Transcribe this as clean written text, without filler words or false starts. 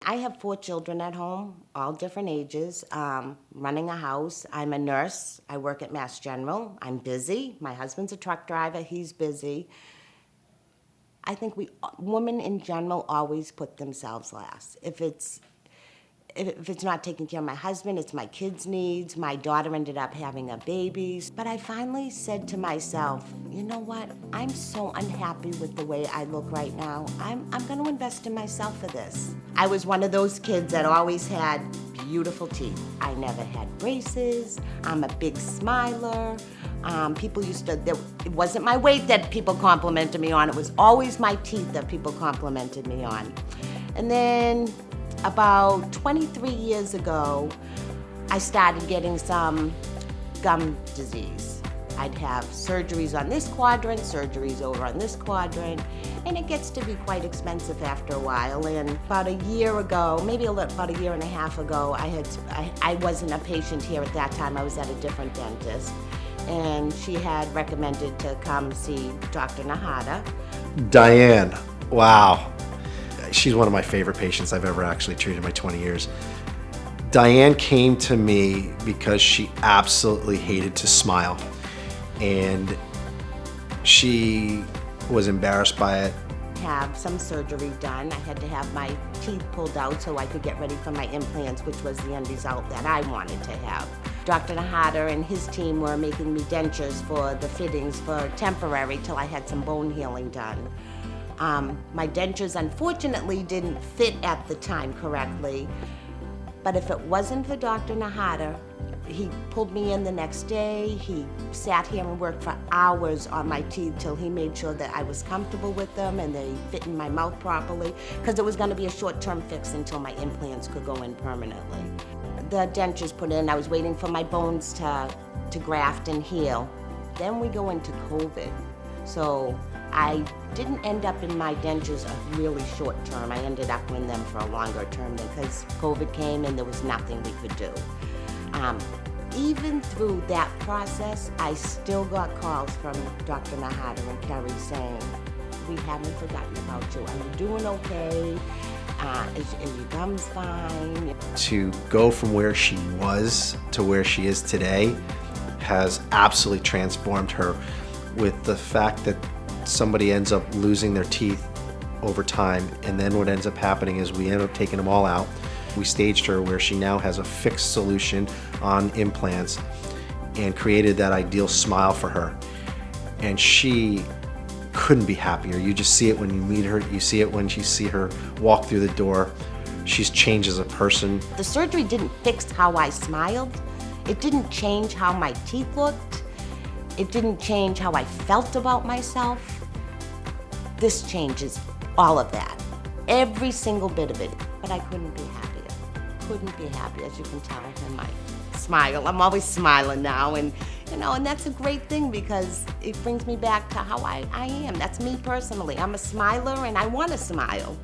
I have 4 children at home, all different ages, running a house. I'm a nurse. I work at Mass General. I'm busy. My husband's a truck driver. He's busy. I think women in general always put themselves last. If it's not taking care of my husband, it's my kids' needs. My daughter ended up having a baby. But I finally said to myself, you know what? I'm so unhappy with the way I look right now. I'm going to invest in myself for this. I was one of those kids that always had beautiful teeth. I never had braces. I'm a big smiler. It wasn't my weight that people complimented me on. It was always my teeth that people complimented me on. And then about 23 years ago, I started getting some gum disease. I'd have surgeries on this quadrant, surgeries over on this quadrant, and it gets to be quite expensive after a while. And about a year ago, maybe about a year and a half ago, I wasn't a patient here at that time. I was at a different dentist, and she had recommended to come see Dr. Nahata. Diane, wow. She's one of my favorite patients I've ever actually treated in my 20 years. Diane came to me because she absolutely hated to smile, and she was embarrassed by it. Have some surgery done. I had to have my teeth pulled out so I could get ready for my implants, which was the end result that I wanted to have. Dr. Nahata and his team were making me dentures for the fittings for temporary till I had some bone healing done. My dentures unfortunately didn't fit at the time correctly, but if it wasn't for Dr. Nahata, he pulled me in the next day. He sat here and worked for hours on my teeth till he made sure that I was comfortable with them and they fit in my mouth properly, because it was going to be a short-term fix until my implants could go in permanently. The dentures put in, I was waiting for my bones to graft and heal. Then we go into COVID. So I didn't end up in my dentures a really short term. I ended up in them for a longer term because COVID came and there was nothing we could do. Even through that process, I still got calls from Dr. Nahata and Kerry saying, we haven't forgotten about you. Are you doing okay? Is your gums fine? To go from where she was to where she is today has absolutely transformed her, with the fact that somebody ends up losing their teeth over time, and then what ends up happening is we end up taking them all out. We staged her where she now has a fixed solution on implants and created that ideal smile for her. And she couldn't be happier. You just see it when you meet her. You see it when you see her walk through the door. She's changed as a person. The surgery didn't fix how I smiled. It didn't change how my teeth looked. It didn't change how I felt about myself. This changes all of that. Every single bit of it. But I couldn't be happier. Couldn't be happier, as you can tell in my smile. I'm always smiling now, and that's a great thing because it brings me back to how I am. That's me personally. I'm a smiler and I want to smile.